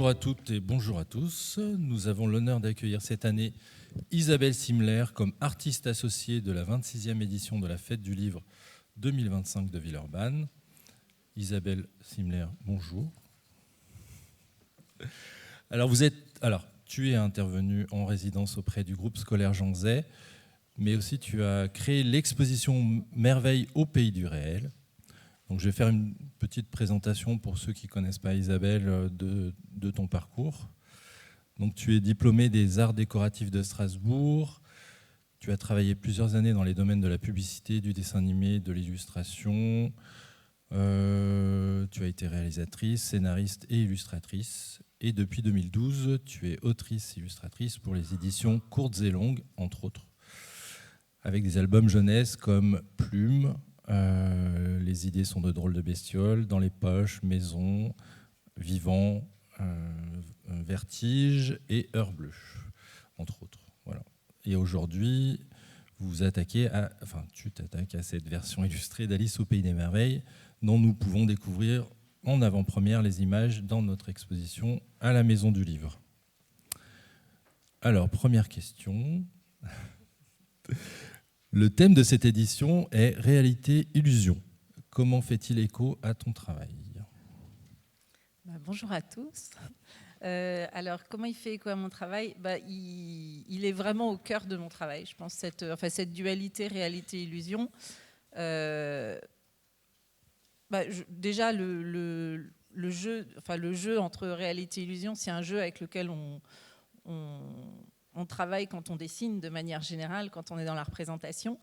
Bonjour à toutes et bonjour à tous. Nous avons l'honneur d'accueillir cette année Isabelle Simler comme artiste associée de la 26e édition de la Fête du Livre 2025 de Villeurbanne. Isabelle Simler, bonjour. Alors, tu es intervenue en résidence auprès du groupe scolaire Jean Zay, mais aussi tu as créé l'exposition Merveilles au pays du réel. Donc, je vais faire une petite présentation pour ceux qui ne connaissent pas Isabelle de ton parcours. Donc, tu es diplômée des arts décoratifs de Strasbourg. Tu as travaillé plusieurs années dans les domaines de la publicité, du dessin animé, de l'illustration. Tu as été réalisatrice, scénariste et illustratrice. Et depuis 2012, tu es autrice-illustratrice pour les éditions Courtes et Longues, entre autres, avec des albums jeunesse comme Plume, Les idées sont de drôles de bestioles, Dans les poches, Maison, Vivant, Vertige et Heure bleue, entre autres. Voilà. Et aujourd'hui, tu t'attaques à cette version illustrée d'Alice au pays des merveilles, dont nous pouvons découvrir en avant-première les images dans notre exposition à la Maison du Livre. Alors, première question. Le thème de cette édition est réalité-illusion. Comment fait-il écho à ton travail ? Bonjour à tous. Alors, comment il fait écho à mon travail ? Il est vraiment au cœur de mon travail. Je pense cette dualité réalité-illusion. Déjà, le jeu entre réalité et illusion, c'est un jeu avec lequel on travaille quand on dessine de manière générale, quand on est dans la représentation.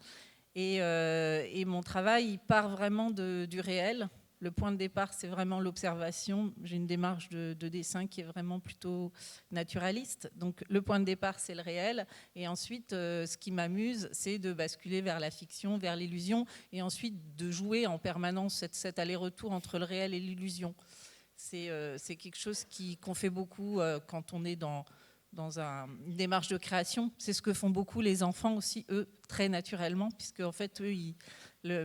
Et mon travail, il part vraiment du réel. Le point de départ, c'est vraiment l'observation. J'ai une démarche de dessin qui est vraiment plutôt naturaliste. Donc, le point de départ, c'est le réel. Et ensuite, ce qui m'amuse, c'est de basculer vers la fiction, vers l'illusion, et ensuite de jouer en permanence cet aller-retour entre le réel et l'illusion. C'est quelque chose qu'on fait beaucoup quand on est dans une démarche de création. C'est ce que font beaucoup les enfants aussi, eux, très naturellement, puisque en fait, eux,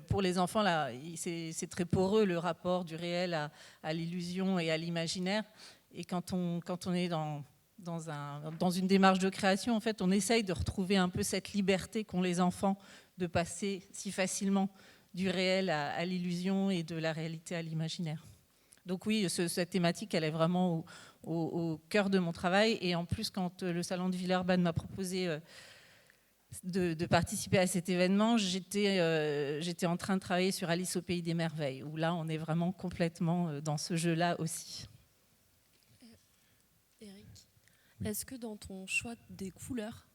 pour les enfants, là, c'est très poreux le rapport du réel à l'illusion et à l'imaginaire. Et quand on est dans une démarche de création, en fait, on essaye de retrouver un peu cette liberté qu'ont les enfants de passer si facilement du réel à l'illusion et de la réalité à l'imaginaire. Donc oui, cette thématique, elle est vraiment au cœur de mon travail. Et en plus, quand le Salon de Villeurbanne m'a proposé de participer à cet événement, j'étais en train de travailler sur Alice au pays des merveilles, où là, on est vraiment complètement dans ce jeu-là aussi. Eric, est-ce que dans ton choix des couleurs,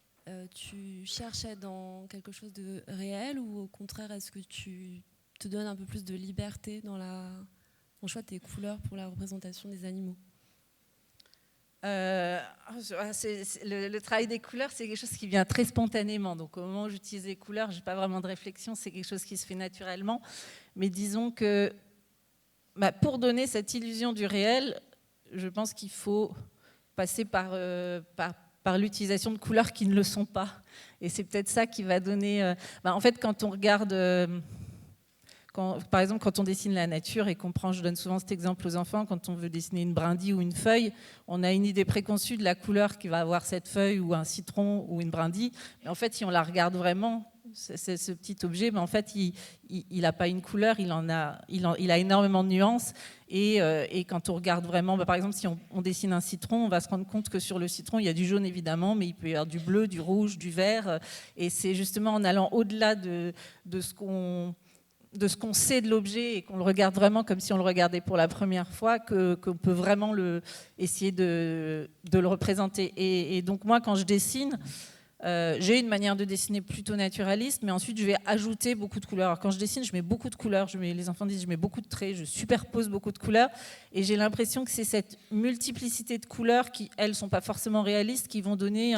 tu cherchais dans quelque chose de réel, ou au contraire, est-ce que tu te donnes un peu plus de liberté dans le choix de tes couleurs pour la représentation des animaux ? Le travail des couleurs, c'est quelque chose qui vient très spontanément. Donc, au moment où j'utilise les couleurs, je n'ai pas vraiment de réflexion. C'est quelque chose qui se fait naturellement. Mais disons que pour donner cette illusion du réel, je pense qu'il faut passer par l'utilisation de couleurs qui ne le sont pas. Et c'est peut-être ça qui va donner... en fait, quand on regarde... par exemple, quand on dessine la nature et je donne souvent cet exemple aux enfants, quand on veut dessiner une brindille ou une feuille, on a une idée préconçue de la couleur qui va avoir cette feuille ou un citron ou une brindille. Mais en fait, si on la regarde vraiment, c'est ce petit objet, mais en fait, il n'a pas une couleur, il a énormément de nuances. Et quand on regarde vraiment, par exemple, si on dessine un citron, on va se rendre compte que sur le citron, il y a du jaune évidemment, mais il peut y avoir du bleu, du rouge, du vert. Et c'est justement en allant au-delà de ce qu'on sait de l'objet et qu'on le regarde vraiment comme si on le regardait pour la première fois, qu'on peut vraiment essayer de le représenter. Et donc moi, quand je dessine, j'ai une manière de dessiner plutôt naturaliste, mais ensuite je vais ajouter beaucoup de couleurs. Alors, quand je dessine, je mets beaucoup de couleurs, les enfants disent je mets beaucoup de traits, je superpose beaucoup de couleurs, et j'ai l'impression que c'est cette multiplicité de couleurs qui, elles, ne sont pas forcément réalistes, qui vont donner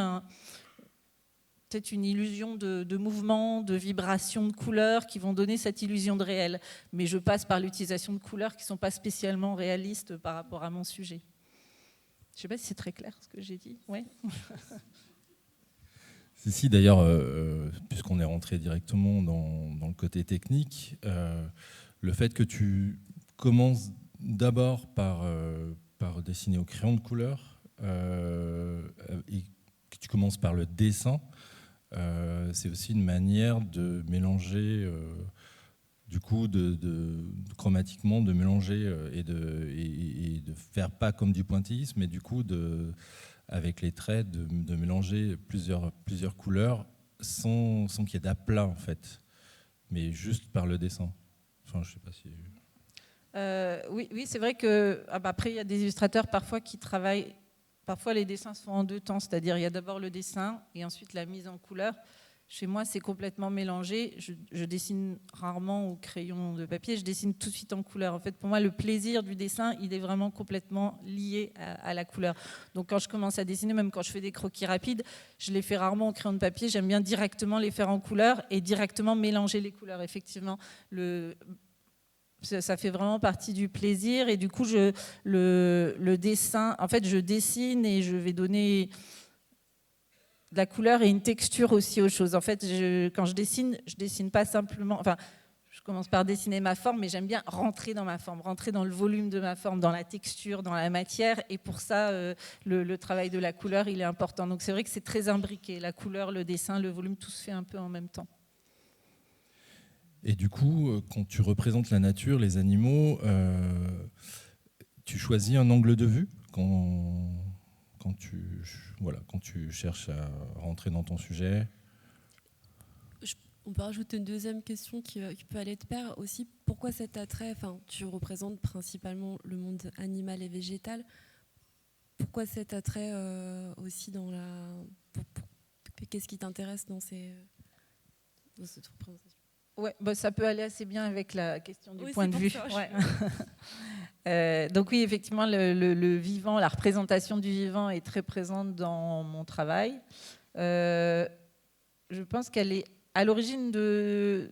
peut-être une illusion de mouvement, de vibration, de couleurs qui vont donner cette illusion de réel. Mais je passe par l'utilisation de couleurs qui ne sont pas spécialement réalistes par rapport à mon sujet. Je ne sais pas si c'est très clair ce que j'ai dit. Ouais. Si, d'ailleurs, puisqu'on est rentré directement dans le côté technique, le fait que tu commences d'abord par par dessiner au crayon de couleur et que tu commences par le dessin, c'est aussi une manière de mélanger, du coup, chromatiquement, de mélanger et de faire pas comme du pointillisme, mais du coup, avec les traits, de mélanger plusieurs couleurs sans qu'il y ait d'aplat, en fait, mais juste par le dessin. Enfin, je sais pas si... Oui, c'est vrai que après, il y a des illustrateurs parfois qui travaillent. Parfois, les dessins se font en deux temps, c'est-à-dire il y a d'abord le dessin et ensuite la mise en couleur. Chez moi, c'est complètement mélangé. Je dessine rarement au crayon de papier, je dessine tout de suite en couleur. En fait, pour moi, le plaisir du dessin, il est vraiment complètement lié à la couleur. Donc, quand je commence à dessiner, même quand je fais des croquis rapides, je les fais rarement au crayon de papier. J'aime bien directement les faire en couleur et directement mélanger les couleurs. Effectivement, ça fait vraiment partie du plaisir. Et du coup, le dessin, en fait, je dessine et je vais donner de la couleur et une texture aussi aux choses. En fait, quand je dessine pas simplement... Enfin, je commence par dessiner ma forme, mais j'aime bien rentrer dans ma forme, rentrer dans le volume de ma forme, dans la texture, dans la matière. Et pour ça, le travail de la couleur, il est important. Donc c'est vrai que c'est très imbriqué. La couleur, le dessin, le volume, tout se fait un peu en même temps. Et du coup, quand tu représentes la nature, les animaux, tu choisis un angle de vue quand tu cherches à rentrer dans ton sujet? On peut rajouter une deuxième question qui peut aller de pair aussi. Pourquoi cet attrait, tu représentes principalement le monde animal et végétal. Pourquoi cet attrait aussi dans la... Qu'est-ce qui t'intéresse dans cette représentation? Ouais, ça peut aller assez bien avec la question du point de vue. Ça, donc oui, effectivement, le vivant, la représentation du vivant est très présente dans mon travail. Je pense qu'elle est à l'origine de...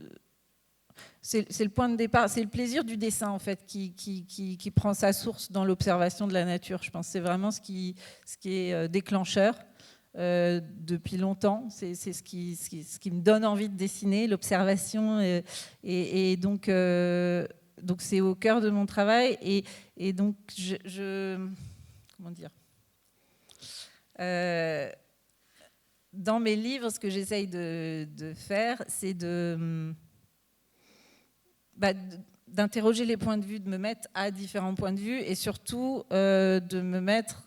C'est le point de départ, c'est le plaisir du dessin en fait qui prend sa source dans l'observation de la nature. Je pense que c'est vraiment ce qui est déclencheur. Depuis longtemps, c'est ce qui me donne envie de dessiner, l'observation, et donc c'est au cœur de mon travail, et donc comment dire, dans mes livres, ce que j'essaye de faire, c'est d'interroger les points de vue, de me mettre à différents points de vue et surtout de me mettre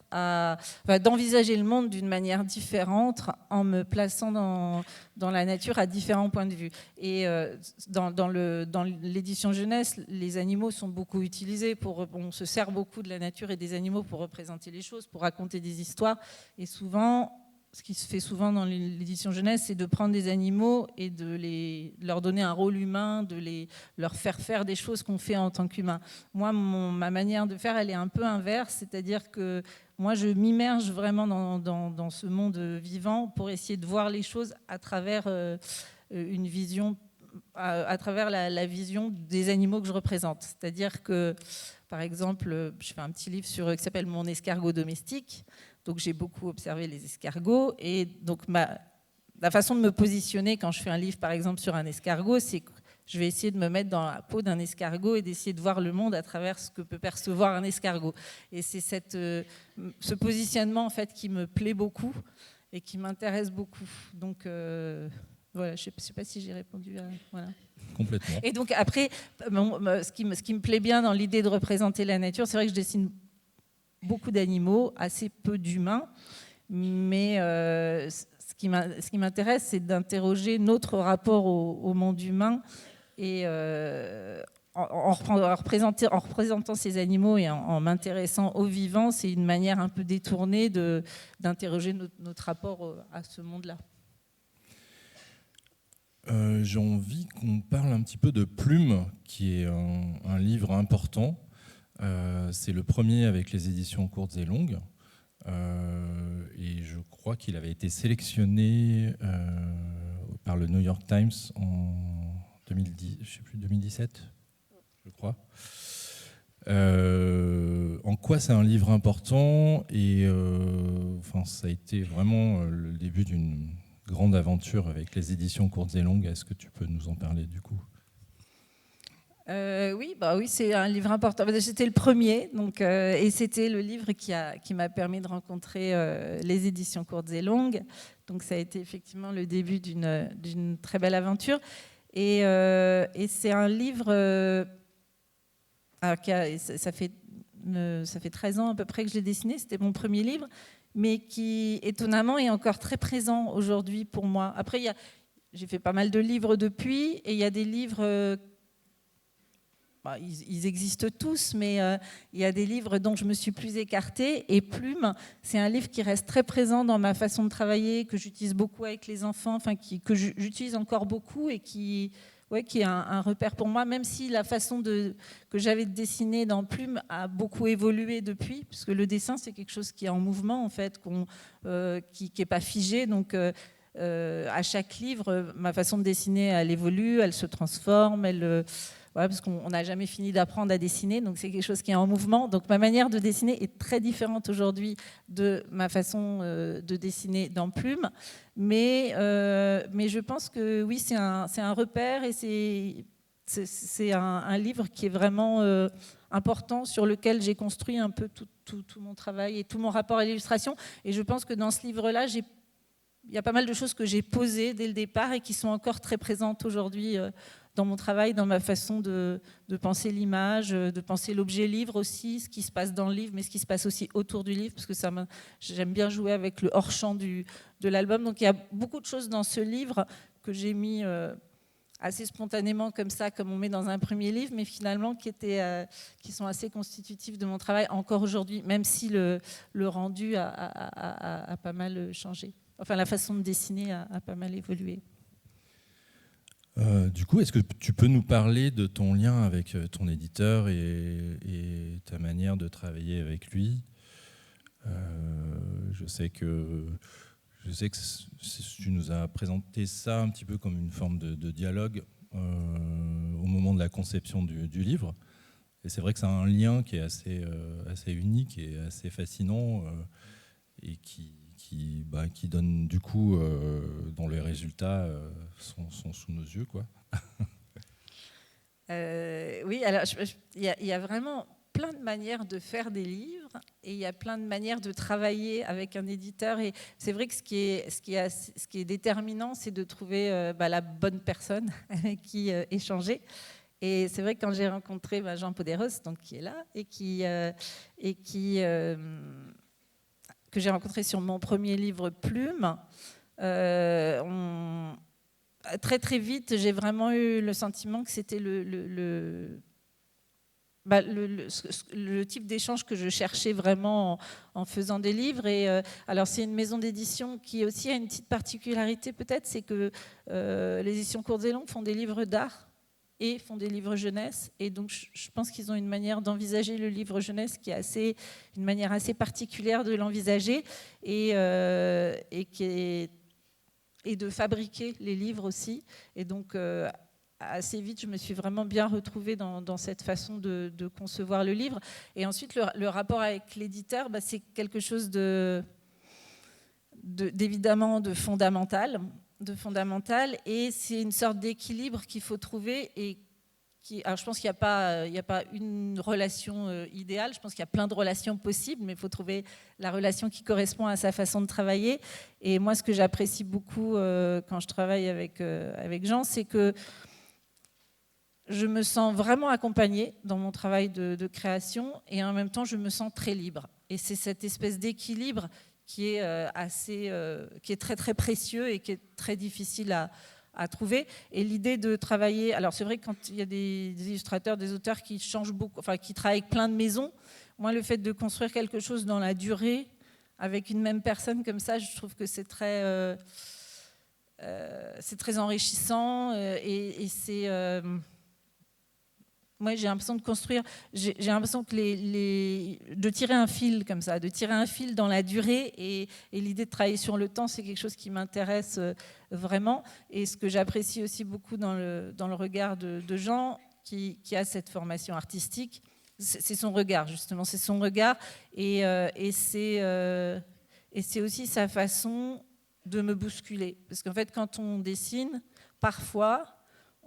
d'envisager le monde d'une manière différente en me plaçant dans la nature à différents points de vue. Et dans l'édition jeunesse, les animaux sont beaucoup utilisés. On se sert beaucoup de la nature et des animaux pour représenter les choses, pour raconter des histoires. Et souvent, ce qui se fait souvent dans l'édition jeunesse, c'est de prendre des animaux et de leur donner un rôle humain, leur faire des choses qu'on fait en tant qu'humain. Moi, ma manière de faire, elle est un peu inverse, c'est-à-dire que moi, je m'immerge vraiment dans ce monde vivant pour essayer de voir les choses à travers une vision, à travers la vision des animaux que je représente. C'est-à-dire que, par exemple, je fais un petit livre qui s'appelle « Mon escargot domestique ». Donc j'ai beaucoup observé les escargots, et donc la façon de me positionner quand je fais un livre par exemple sur un escargot, c'est que je vais essayer de me mettre dans la peau d'un escargot et d'essayer de voir le monde à travers ce que peut percevoir un escargot. Et c'est ce positionnement en fait qui me plaît beaucoup et qui m'intéresse beaucoup. Donc voilà, je ne sais pas si j'ai répondu à... Voilà. Complètement. Et donc après, ce qui me plaît bien dans l'idée de représenter la nature, c'est vrai que je dessine beaucoup d'animaux, assez peu d'humains, mais ce qui m'intéresse, c'est d'interroger notre rapport au monde humain, et en représentant ces animaux et en m'intéressant aux vivants, c'est une manière un peu détournée d'interroger notre rapport à ce monde-là. J'ai envie qu'on parle un petit peu de Plume, qui est un livre important. C'est le premier avec les éditions courtes et longues, et je crois qu'il avait été sélectionné par le New York Times en 2017, je crois. En quoi c'est un livre important, et ça a été vraiment le début d'une grande aventure avec les éditions courtes et longues. Est-ce que tu peux nous en parler du coup ? Oui, c'est un livre important. C'était le premier, donc, et c'était le livre qui m'a permis de rencontrer les éditions courtes et longues. Donc ça a été effectivement le début d'une très belle aventure. Et c'est un livre alors ça fait 13 ans à peu près que je l'ai dessiné. C'était mon premier livre, mais qui étonnamment est encore très présent aujourd'hui pour moi. Après, j'ai fait pas mal de livres depuis, et il y a des livres... Ils existent tous, mais il y a des livres dont je me suis plus écartée. Et Plume, c'est un livre qui reste très présent dans ma façon de travailler, que j'utilise beaucoup avec les enfants, que j'utilise encore beaucoup et qui est un repère pour moi, même si la façon que j'avais de dessiner dans Plume a beaucoup évolué depuis, puisque le dessin, c'est quelque chose qui est en mouvement, en fait, qui n'est pas figé. Donc, à chaque livre, ma façon de dessiner, elle évolue, elle se transforme, parce qu'on n'a jamais fini d'apprendre à dessiner, donc c'est quelque chose qui est en mouvement. Donc ma manière de dessiner est très différente aujourd'hui de ma façon de dessiner dans Plume. Mais je pense que oui, c'est un repère, et c'est un livre qui est vraiment important, sur lequel j'ai construit un peu tout mon travail et tout mon rapport à l'illustration. Et je pense que dans ce livre-là, il y a pas mal de choses que j'ai posées dès le départ et qui sont encore très présentes aujourd'hui dans mon travail, dans ma façon de penser l'image, de penser l'objet livre aussi, ce qui se passe dans le livre, mais ce qui se passe aussi autour du livre, parce que j'aime bien jouer avec le hors-champ de l'album. Donc il y a beaucoup de choses dans ce livre que j'ai mis assez spontanément comme ça, comme on met dans un premier livre, mais finalement qui sont assez constitutifs de mon travail encore aujourd'hui, même si le rendu a pas mal changé. Enfin, la façon de dessiner a pas mal évolué. Du coup, est-ce que tu peux nous parler de ton lien avec ton éditeur et ta manière de travailler avec lui ? Je sais que tu nous as présenté ça un petit peu comme une forme de dialogue au moment de la conception du livre. Et c'est vrai que c'est un lien qui est assez unique et assez fascinant et qui donne du coup, dont les résultats sont sous nos yeux, quoi. Oui, alors il y a vraiment plein de manières de faire des livres, et il y a plein de manières de travailler avec un éditeur. Et c'est vrai que ce qui est déterminant, c'est de trouver la bonne personne avec qui échanger. Et c'est vrai que quand j'ai rencontré Jean Poderos, donc qui est là, que j'ai rencontré sur mon premier livre Plume, très très vite, j'ai vraiment eu le sentiment que c'était le type d'échange que je cherchais vraiment en faisant des livres. Et alors c'est une maison d'édition qui aussi a une petite particularité peut-être, c'est que les éditions courtes et longues font des livres d'art et font des livres jeunesse, et donc je pense qu'ils ont une manière d'envisager le livre jeunesse qui est une manière assez particulière de l'envisager, et de fabriquer les livres aussi. Et donc assez vite, je me suis vraiment bien retrouvée dans cette façon de concevoir le livre. Et ensuite, le rapport avec l'éditeur, c'est quelque chose d'évidemment de fondamental, et c'est une sorte d'équilibre qu'il faut trouver. Alors je pense qu'il n'y a pas une relation idéale, je pense qu'il y a plein de relations possibles, mais il faut trouver la relation qui correspond à sa façon de travailler. Et moi, ce que j'apprécie beaucoup quand je travaille avec Jean, c'est que je me sens vraiment accompagnée dans mon travail de création, et en même temps, je me sens très libre. Et c'est cette espèce d'équilibre qui est très très précieux et qui est très difficile à trouver. Et l'idée de travailler, alors c'est vrai que quand il y a des illustrateurs, des auteurs qui changent beaucoup, enfin qui travaillent avec plein de maisons, moi le fait de construire quelque chose dans la durée avec une même personne comme ça, je trouve que c'est très enrichissant, et c'est moi, j'ai l'impression de construire, j'ai l'impression que de tirer un fil comme ça, de tirer un fil dans la durée, et l'idée de travailler sur le temps, c'est quelque chose qui m'intéresse vraiment. Et ce que j'apprécie aussi beaucoup dans le regard de Jean, qui a cette formation artistique, c'est son regard, justement, c'est son regard, et c'est aussi sa façon de me bousculer. Parce qu'en fait, quand on dessine, parfois,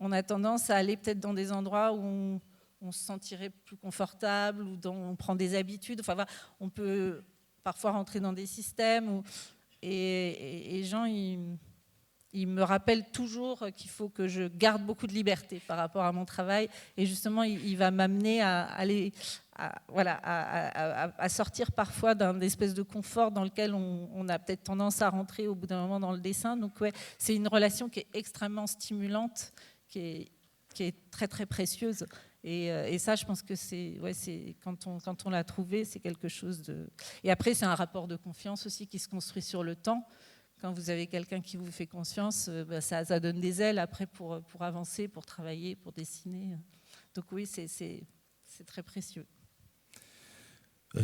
on a tendance à aller peut-être dans des endroits où on se sentirait plus confortable, ou on prend des habitudes. Enfin, voilà, on peut parfois rentrer dans des systèmes et Jean, il me rappelle toujours qu'il faut que je garde beaucoup de liberté par rapport à mon travail. Et justement, il va m'amener à aller, à sortir parfois d'un espèce de confort dans lequel on a peut-être tendance à rentrer au bout d'un moment dans le dessin. Donc, ouais, c'est une relation qui est extrêmement stimulante, qui est très, très précieuse. Et ça, je pense que c'est quand on l'a trouvé, c'est quelque chose de... Et après, c'est un rapport de confiance aussi qui se construit sur le temps. Quand vous avez quelqu'un qui vous fait confiance, ça donne des ailes après pour avancer, pour travailler, pour dessiner. Donc oui, c'est très précieux.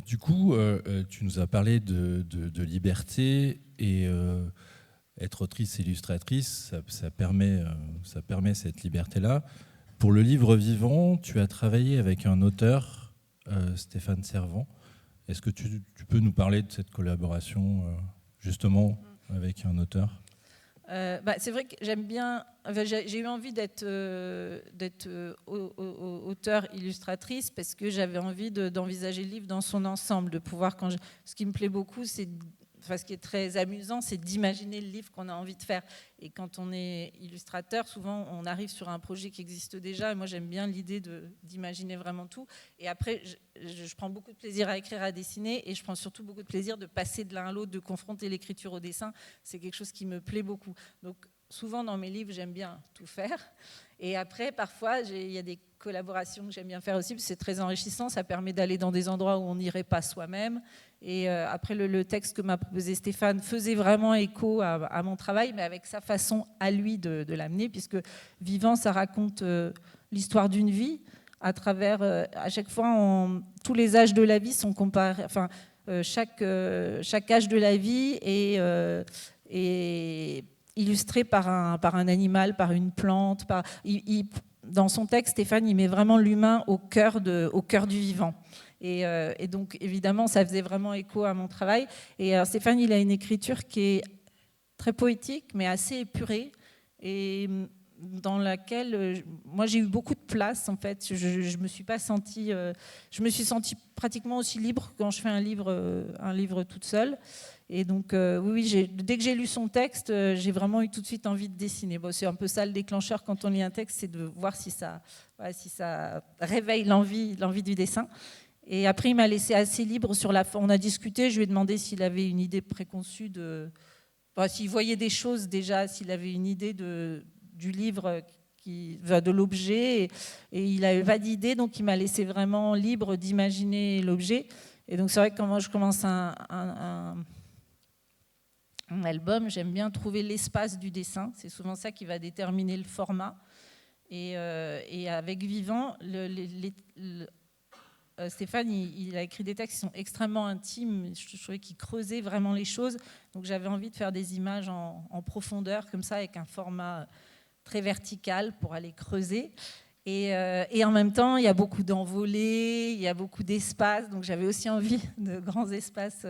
Du coup, tu nous as parlé de liberté, et être autrice illustratrice, ça permet cette liberté-là. Pour le livre vivant, tu as travaillé avec un auteur, Stéphane Servant. Est-ce que tu peux nous parler de cette collaboration, justement, avec un auteur ? C'est vrai que j'aime bien. J'ai eu envie d'être auteur, illustratrice, parce que j'avais envie d'envisager le livre dans son ensemble, de pouvoir. Ce qui me plaît beaucoup, ce qui est très amusant, c'est d'imaginer le livre qu'on a envie de faire. Et quand on est illustrateur, souvent, on arrive sur un projet qui existe déjà. Et moi, j'aime bien l'idée d'imaginer vraiment tout. Et après, je prends beaucoup de plaisir à écrire, à dessiner. Et je prends surtout beaucoup de plaisir de passer de l'un à l'autre, de confronter l'écriture au dessin. C'est quelque chose qui me plaît beaucoup. Donc, souvent, dans mes livres, j'aime bien tout faire. Et après, parfois, il y a des collaborations que j'aime bien faire aussi, parce que c'est très enrichissant. Ça permet d'aller dans des endroits où on n'irait pas soi-même. Et après, le texte que m'a proposé Stéphane faisait vraiment écho à mon travail, mais avec sa façon à lui de l'amener, puisque Vivant, ça raconte l'histoire d'une vie à travers, à chaque fois, tous les âges de la vie sont comparés, enfin, chaque âge de la vie est illustré par un animal, par une plante. Dans son texte, Stéphane, il met vraiment l'humain au cœur du vivant. Et donc, évidemment, ça faisait vraiment écho à mon travail. Et Stéphane, il a une écriture qui est très poétique, mais assez épurée, et dans laquelle moi j'ai eu beaucoup de place en fait. Je me suis pas sentie, je me suis sentie pratiquement aussi libre quand je fais un livre toute seule. Et donc oui, dès que j'ai lu son texte, j'ai vraiment eu tout de suite envie de dessiner. Bon, c'est un peu ça le déclencheur quand on lit un texte, c'est de voir si ça réveille l'envie du dessin. Et après, il m'a laissé assez libre sur la fin. On a discuté, je lui ai demandé s'il avait une idée préconçue s'il voyait des choses déjà, s'il avait une idée du livre, de l'objet, et il n'avait pas d'idée, donc il m'a laissé vraiment libre d'imaginer l'objet. Et donc c'est vrai que quand moi je commence un album, j'aime bien trouver l'espace du dessin. C'est souvent ça qui va déterminer le format. Et avec Vivant, Stéphane, il a écrit des textes qui sont extrêmement intimes. Je trouvais qu'il creusait vraiment les choses. Donc j'avais envie de faire des images en profondeur, comme ça, avec un format très vertical pour aller creuser. Et en même temps, il y a beaucoup d'envolées, il y a beaucoup d'espace. Donc j'avais aussi envie de grands espaces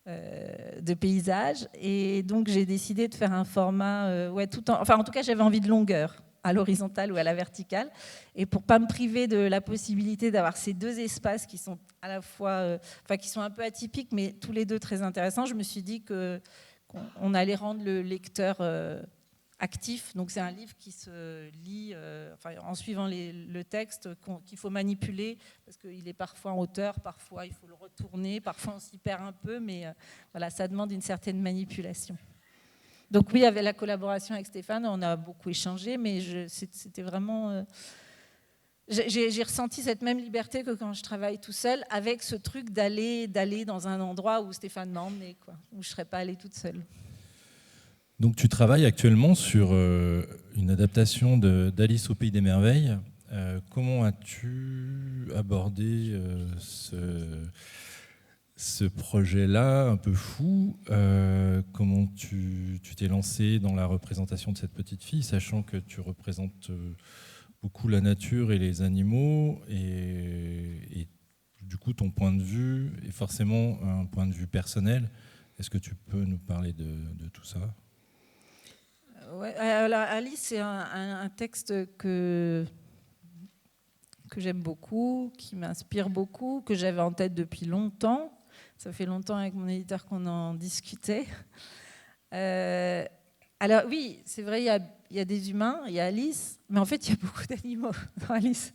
de paysages. Et donc j'ai décidé de faire un format, en tout cas, j'avais envie de longueur, à l'horizontale ou à la verticale, et pour pas me priver de la possibilité d'avoir ces deux espaces qui sont à la fois, qui sont un peu atypiques, mais tous les deux très intéressants, je me suis dit qu'on allait rendre le lecteur actif. Donc c'est un livre qui se lit en suivant le texte, qu'il faut manipuler, parce qu'il est parfois en hauteur, parfois il faut le retourner, parfois on s'y perd un peu, mais voilà, ça demande une certaine manipulation. Donc oui, avec la collaboration avec Stéphane, on a beaucoup échangé, mais c'était vraiment... J'ai ressenti cette même liberté que quand je travaille tout seul, avec ce truc d'aller dans un endroit où Stéphane m'a emmenée, où je ne serais pas allée toute seule. Donc tu travailles actuellement sur une adaptation d'Alice au Pays des Merveilles. Comment as-tu abordé ce projet-là un peu fou? Comment tu t'es lancé dans la représentation de cette petite fille, sachant que tu représentes beaucoup la nature et les animaux, et du coup ton point de vue est forcément un point de vue personnel. Est-ce que tu peux nous parler de tout ça? Ouais, alors Alice, c'est un texte que j'aime beaucoup, qui m'inspire beaucoup, que j'avais en tête depuis longtemps. Ça fait longtemps avec mon éditeur qu'on en discutait. Alors oui, c'est vrai, il y a des humains, il y a Alice, mais en fait, il y a beaucoup d'animaux dans Alice.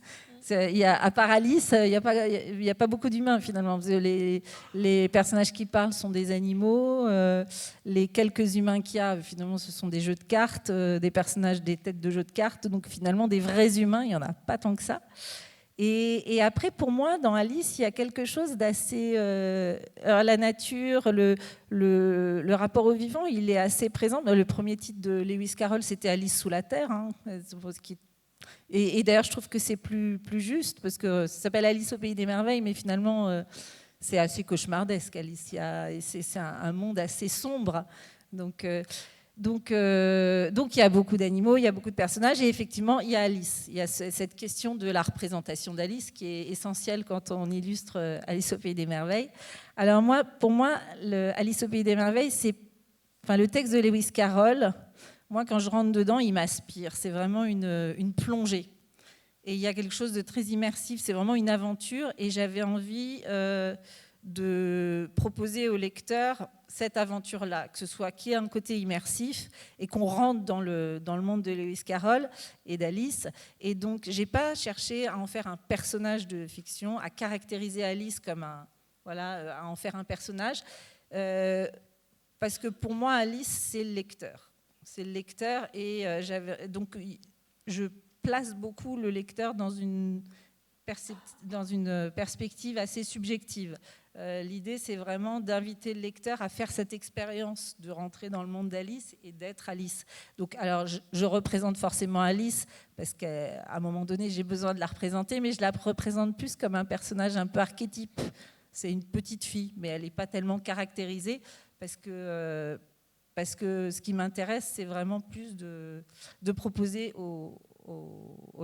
À part Alice, il n'y a pas beaucoup d'humains finalement. Les personnages qui parlent sont des animaux. Les quelques humains qu'il y a, finalement, ce sont des jeux de cartes, des personnages, des têtes de jeux de cartes. Donc finalement, des vrais humains, il n'y en a pas tant que ça. Et après, pour moi, dans Alice, il y a quelque chose d'assez... la nature, le rapport au vivant, il est assez présent. Le premier titre de Lewis Carroll, c'était Alice sous la Terre. Hein, et d'ailleurs, je trouve que c'est plus juste, parce que ça s'appelle Alice au Pays des Merveilles, mais finalement, c'est assez cauchemardesque, Alice. C'est un monde assez sombre. Donc, il y a beaucoup d'animaux, il y a beaucoup de personnages, et effectivement, il y a Alice. Il y a cette question de la représentation d'Alice qui est essentielle quand on illustre Alice au Pays des Merveilles. Alors pour moi, Alice au Pays des Merveilles, le texte de Lewis Carroll. Moi, quand je rentre dedans, il m'aspire. C'est vraiment une plongée. Et il y a quelque chose de très immersif. C'est vraiment une aventure. Et j'avais envie de proposer au lecteur cette aventure-là, que ce soit qu'il y ait un côté immersif et qu'on rentre dans le monde de Lewis Carroll et d'Alice. Et donc, je n'ai pas cherché à en faire un personnage de fiction, à caractériser Alice comme à en faire un personnage. Parce que pour moi, Alice, c'est le lecteur. C'est le lecteur et donc je place beaucoup le lecteur dans une perspective assez subjective. L'idée, c'est vraiment d'inviter le lecteur à faire cette expérience de rentrer dans le monde d'Alice et d'être Alice. Donc, alors, je représente forcément Alice parce qu'à un moment donné, j'ai besoin de la représenter, mais je la représente plus comme un personnage un peu archétype. C'est une petite fille, mais elle n'est pas tellement caractérisée parce que ce qui m'intéresse, c'est vraiment plus de proposer au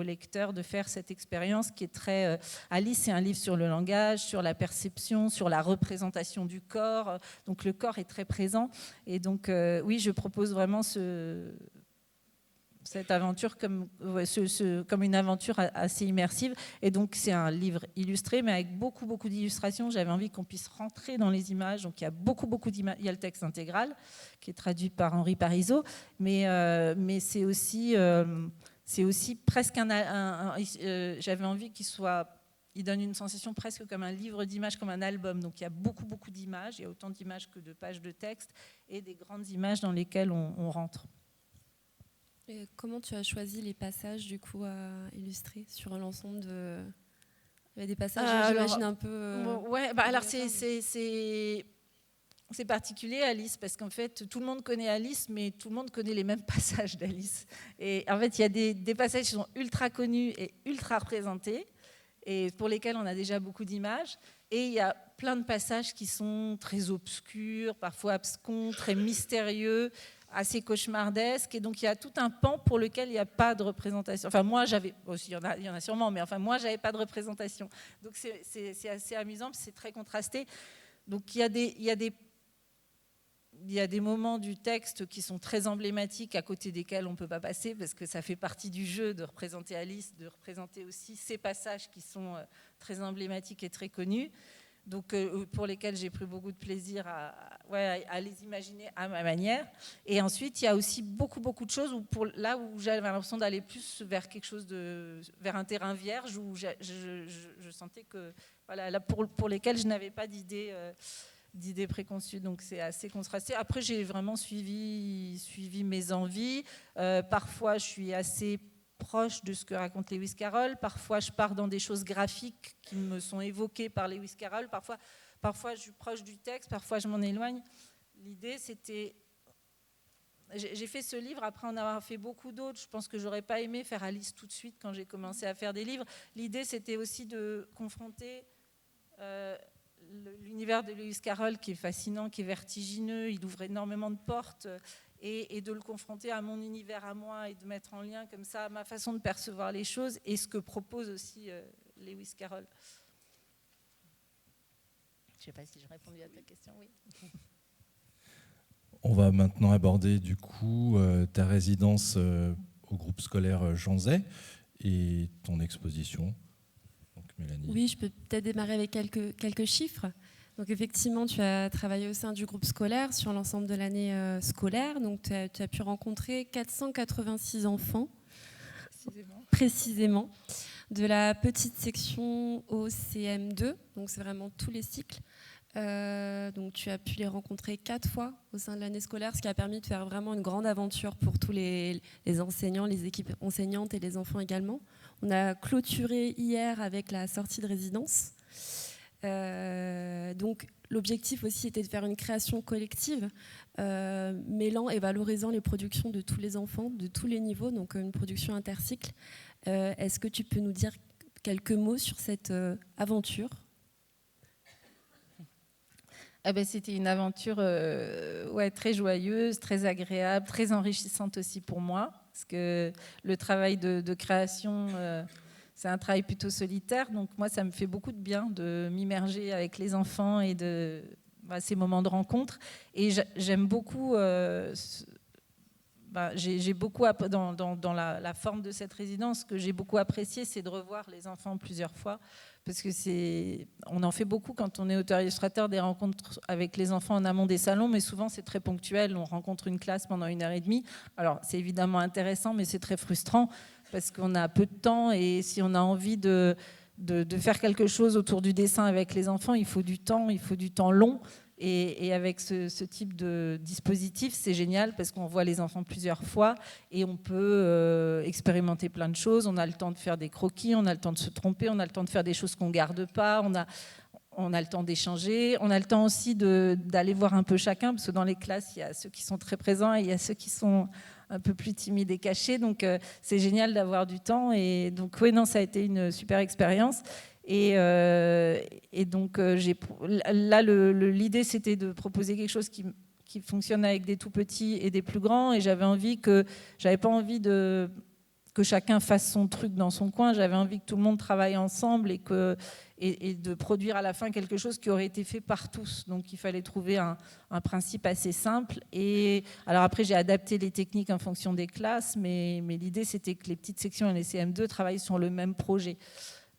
lecteur de faire cette expérience qui est très... Alice, c'est un livre sur le langage, sur la perception, sur la représentation du corps. Donc le corps est très présent. Et donc, oui, je propose vraiment cette aventure comme une aventure assez immersive. Et donc, c'est un livre illustré, mais avec beaucoup, beaucoup d'illustrations. J'avais envie qu'on puisse rentrer dans les images. Donc, il y a beaucoup, beaucoup d'images. Il y a le texte intégral, qui est traduit par Henri Parizeau, mais c'est aussi presque j'avais envie il donne une sensation presque comme un livre d'images, comme un album. Donc, il y a beaucoup, beaucoup d'images. Il y a autant d'images que de pages de texte et des grandes images dans lesquelles on rentre. Et comment tu as choisi les passages du coup à illustrer sur l'ensemble de... Il y a des passages, j'imagine, un peu... ouais, alors c'est particulier, Alice, parce qu'en fait, tout le monde connaît Alice, mais tout le monde connaît les mêmes passages d'Alice. Et en fait, il y a des passages qui sont ultra connus et ultra représentés, et pour lesquels on a déjà beaucoup d'images. Et il y a plein de passages qui sont très obscurs, parfois abscons, très mystérieux, assez cauchemardesque, et donc il y a tout un pan pour lequel il n'y a pas de représentation. Enfin, moi, j'avais... Aussi, il y en a sûrement, mais enfin, moi, je n'avais pas de représentation. Donc, c'est assez amusant, c'est très contrasté. Donc, il y a des moments du texte qui sont très emblématiques, à côté desquels on ne peut pas passer, parce que ça fait partie du jeu de représenter Alice, de représenter aussi ces passages qui sont très emblématiques et très connus. Donc, pour lesquels j'ai pris beaucoup de plaisir à les imaginer à ma manière. Et ensuite, il y a aussi beaucoup, beaucoup de choses là où j'avais l'impression d'aller plus vers quelque chose vers un terrain vierge, où je sentais que, là, pour lesquels je n'avais pas d'idées préconçues. Donc, c'est assez contrasté. Après, j'ai vraiment suivi mes envies. Parfois, je suis assez proche de ce que raconte Lewis Carroll. Parfois, je pars dans des choses graphiques qui me sont évoquées par Lewis Carroll. Parfois, je suis proche du texte, parfois, je m'en éloigne. L'idée, c'était... J'ai fait ce livre après en avoir fait beaucoup d'autres. Je pense que je n'aurais pas aimé faire Alice tout de suite quand j'ai commencé à faire des livres. L'idée, c'était aussi de confronter l'univers de Lewis Carroll, qui est fascinant, qui est vertigineux. Il ouvre énormément de portes. Et de le confronter à mon univers à moi et de mettre en lien comme ça ma façon de percevoir les choses et ce que propose aussi Lewis Carroll. Je ne sais pas si j'ai répondu à ta question, oui. On va maintenant aborder du coup ta résidence au groupe scolaire Jean Zay et ton exposition. Donc, Mélanie. Oui, je peux peut-être démarrer avec quelques chiffres. Donc effectivement, tu as travaillé au sein du groupe scolaire sur l'ensemble de l'année scolaire. Donc tu as pu rencontrer 486 enfants, précisément, de la petite section au CM2. Donc c'est vraiment tous les cycles. Donc tu as pu les rencontrer 4 fois au sein de l'année scolaire, ce qui a permis de faire vraiment une grande aventure pour tous les enseignants, les équipes enseignantes et les enfants également. On a clôturé hier avec la sortie de résidence. Donc l'objectif aussi était de faire une création collective, mêlant et valorisant les productions de tous les enfants, de tous les niveaux, donc une production intercycle. Est-ce que tu peux nous dire quelques mots sur cette aventure ? Ah ben, c'était une aventure très joyeuse, très agréable, très enrichissante aussi pour moi, parce que le travail de création, c'est un travail plutôt solitaire, donc moi ça me fait beaucoup de bien de m'immerger avec les enfants et de ces moments de rencontre. Et j'aime beaucoup, j'ai beaucoup dans la forme de cette résidence, ce que j'ai beaucoup apprécié, c'est de revoir les enfants plusieurs fois. Parce que on en fait beaucoup quand on est auteur-illustrateur, des rencontres avec les enfants en amont des salons, mais souvent c'est très ponctuel, on rencontre une classe pendant 1h30. Alors c'est évidemment intéressant, mais c'est très frustrant, parce qu'on a peu de temps, et si on a envie de faire quelque chose autour du dessin avec les enfants, il faut du temps long. Et avec ce type de dispositif, c'est génial parce qu'on voit les enfants plusieurs fois et on peut expérimenter plein de choses. On a le temps de faire des croquis, on a le temps de se tromper, on a le temps de faire des choses qu'on ne garde pas, on a le temps d'échanger, on a le temps aussi d'aller voir un peu chacun, parce que dans les classes, il y a ceux qui sont très présents et il y a ceux qui sont un peu plus timides et cachés. Donc c'est génial d'avoir du temps. Et donc oui, non, ça a été une super expérience. Et donc là, l'idée, c'était de proposer quelque chose qui fonctionne avec des tout petits et des plus grands. Et j'avais pas envie que chacun fasse son truc dans son coin. J'avais envie que tout le monde travaille ensemble et de produire à la fin quelque chose qui aurait été fait par tous. Donc il fallait trouver un principe assez simple. Et alors après, j'ai adapté les techniques en fonction des classes, mais l'idée, c'était que les petites sections et les CM2 travaillent sur le même projet.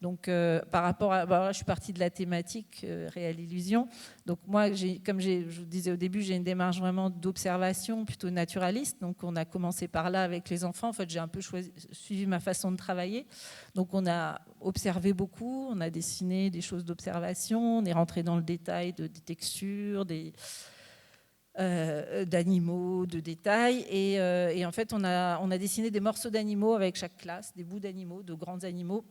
Donc, par rapport à... je suis partie de la thématique réelle illusion. Donc, moi, je vous disais au début, j'ai une démarche vraiment d'observation, plutôt naturaliste. Donc, on a commencé par là avec les enfants. En fait, j'ai un peu suivi ma façon de travailler. Donc, on a observé beaucoup, on a dessiné des choses d'observation, on est rentré dans le détail des textures, d'animaux, de détails. Et en fait, on a dessiné des morceaux d'animaux avec chaque classe, des bouts d'animaux, de grands animaux,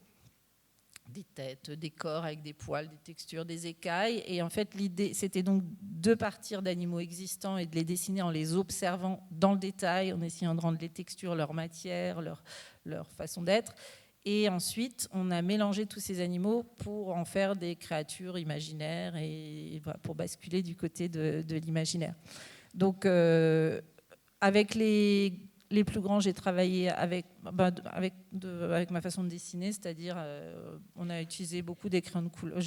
des têtes, des corps avec des poils, des textures, des écailles. Et en fait, l'idée, c'était donc de partir d'animaux existants et de les dessiner en les observant dans le détail, en essayant de rendre les textures, leur matière, leur façon d'être. Et ensuite, on a mélangé tous ces animaux pour en faire des créatures imaginaires et voilà, pour basculer du côté de l'imaginaire. Donc, avec les plus grands, j'ai travaillé avec ma façon de dessiner, c'est-à-dire on a utilisé beaucoup des crayons de couleur.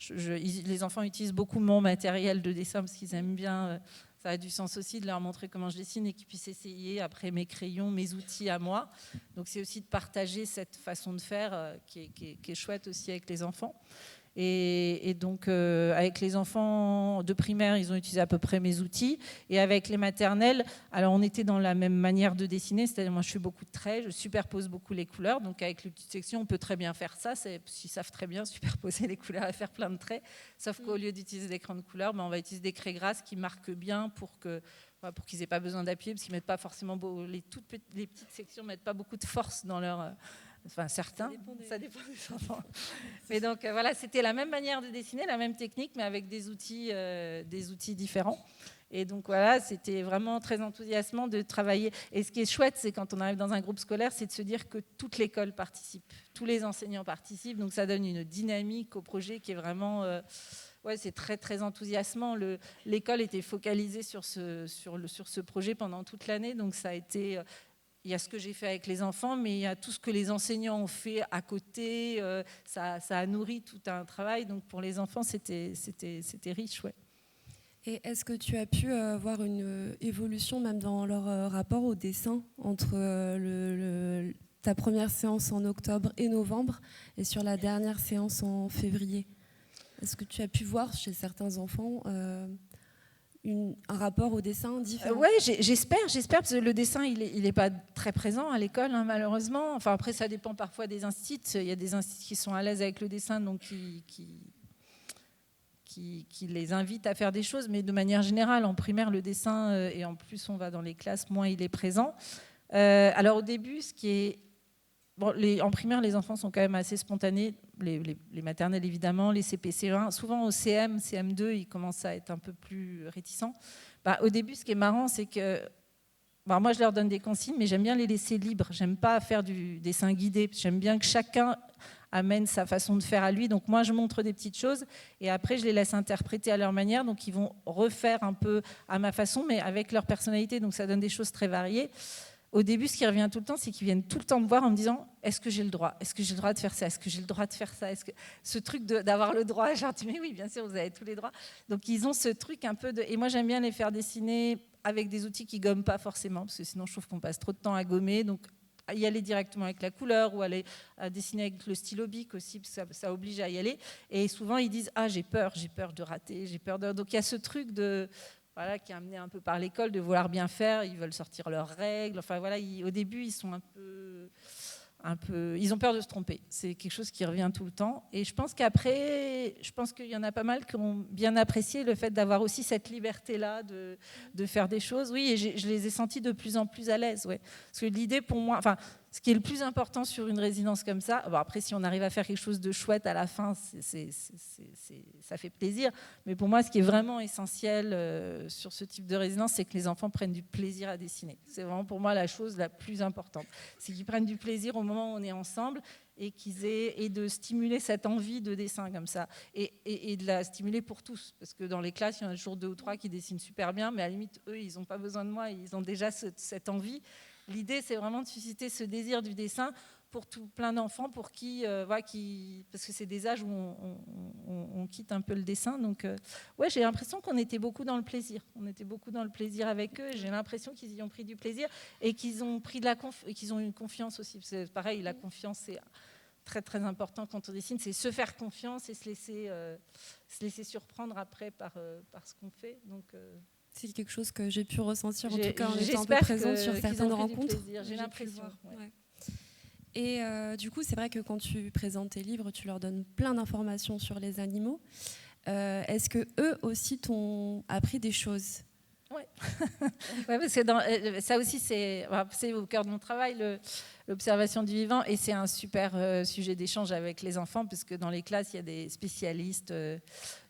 Les enfants utilisent beaucoup mon matériel de dessin parce qu'ils aiment bien. Ça a du sens aussi de leur montrer comment je dessine et qu'ils puissent essayer après mes crayons, mes outils à moi. Donc c'est aussi de partager cette façon de faire qui est chouette aussi avec les enfants. Et donc, avec les enfants de primaire, ils ont utilisé à peu près mes outils. Et avec les maternelles, alors on était dans la même manière de dessiner, c'est-à-dire moi je fais beaucoup de traits, je superpose beaucoup les couleurs. Donc avec les petites sections, on peut très bien faire ça. Ils savent très bien superposer les couleurs et faire plein de traits. Sauf qu'au lieu d'utiliser des crayons de couleur, on va utiliser des craies grasses qui marquent bien pour qu'ils n'aient pas besoin d'appuyer, parce qu'ils mettent pas forcément les petites sections mettent pas beaucoup de force dans leur... Enfin, certains, ça dépend des enfants. Mais donc, voilà, c'était la même manière de dessiner, la même technique, mais avec des outils différents. Et donc, voilà, c'était vraiment très enthousiasmant de travailler. Et ce qui est chouette, c'est quand on arrive dans un groupe scolaire, c'est de se dire que toute l'école participe, tous les enseignants participent. Donc, ça donne une dynamique au projet qui est vraiment... c'est très, très enthousiasmant. L'école était focalisée sur ce projet pendant toute l'année. Donc, ça a été... Il y a ce que j'ai fait avec les enfants, mais il y a tout ce que les enseignants ont fait à côté. Ça a nourri tout un travail. Donc pour les enfants, c'était riche, ouais. Et est-ce que tu as pu voir une évolution même dans leur rapport au dessin entre ta première séance en octobre et novembre et sur la dernière séance en février? Est-ce que tu as pu voir chez certains enfants un rapport au dessin différent? Oui, j'espère, parce que le dessin, il est pas très présent à l'école, hein, malheureusement. Enfin, après, ça dépend parfois des instituts. Il y a des instituts qui sont à l'aise avec le dessin, donc qui les invitent à faire des choses. Mais de manière générale, en primaire, le dessin, et en plus on va dans les classes, moins il est présent. Alors au début, ce qui est... Bon, en primaire, les enfants sont quand même assez spontanés, les maternelles évidemment, les CP-CE1. Souvent au CM, CM2, ils commencent à être un peu plus réticents. Au début, ce qui est marrant, c'est que moi, je leur donne des consignes, mais j'aime bien les laisser libres. J'aime pas faire du dessin guidé. J'aime bien que chacun amène sa façon de faire à lui. Donc moi, je montre des petites choses et après, je les laisse interpréter à leur manière. Donc ils vont refaire un peu à ma façon, mais avec leur personnalité. Donc ça donne des choses très variées. Au début, ce qui revient tout le temps, c'est qu'ils viennent tout le temps me voir en me disant « Est-ce que j'ai le droit ? Est-ce que j'ai le droit de faire ça ? Est-ce que j'ai le droit de faire ça ?» Ce truc d'avoir le droit, genre, mais oui, bien sûr, vous avez tous les droits. Donc, ils ont ce truc un peu de... Et moi, j'aime bien les faire dessiner avec des outils qui gomment pas forcément, parce que sinon, je trouve qu'on passe trop de temps à gommer. Donc, y aller directement avec la couleur ou aller dessiner avec le stylo bic aussi, parce que ça oblige à y aller. Et souvent, ils disent « Ah, j'ai peur de rater, j'ai peur de... » Donc, il y a ce truc de... Voilà, qui est amené un peu par l'école, de vouloir bien faire, ils veulent sortir leurs règles. Enfin voilà, au début, ils sont un peu, ils ont peur de se tromper. C'est quelque chose qui revient tout le temps. Et je pense qu'après, qu'il y en a pas mal qui ont bien apprécié le fait d'avoir aussi cette liberté-là de faire des choses. Oui, et je les ai sentis de plus en plus à l'aise. Ouais. Parce que l'idée pour moi, enfin, ce qui est le plus important sur une résidence comme ça, bon après si on arrive à faire quelque chose de chouette à la fin, ça fait plaisir. Mais pour moi, ce qui est vraiment essentiel sur ce type de résidence, c'est que les enfants prennent du plaisir à dessiner. C'est vraiment pour moi la chose la plus importante. C'est qu'ils prennent du plaisir au moment où on est ensemble et de stimuler cette envie de dessin comme ça. Et de la stimuler pour tous. Parce que dans les classes, il y en a toujours 2 ou 3 qui dessinent super bien, mais à la limite, eux, ils n'ont pas besoin de moi, ils ont déjà cette envie. L'idée, c'est vraiment de susciter ce désir du dessin pour plein d'enfants pour parce que c'est des âges où on quitte un peu le dessin. Donc, ouais, j'ai l'impression qu'on était beaucoup dans le plaisir. On était beaucoup dans le plaisir avec eux. J'ai l'impression qu'ils y ont pris du plaisir et qu'ils ont pris et qu'ils ont une confiance aussi. C'est pareil, la confiance, c'est très très important quand on dessine, c'est se faire confiance et se laisser surprendre après par ce qu'on fait. Donc c'est quelque chose que j'ai pu ressentir en tout cas en étant un peu présente sur certaines rencontres. J'ai l'impression. Ouais. Et du coup, c'est vrai que quand tu présentes tes livres, tu leur donnes plein d'informations sur les animaux. Est-ce que eux aussi t'ont appris des choses ? Oui, ouais, parce que ça aussi, c'est au cœur de mon travail, l'observation du vivant, et c'est un super sujet d'échange avec les enfants, parce que dans les classes, il y a des spécialistes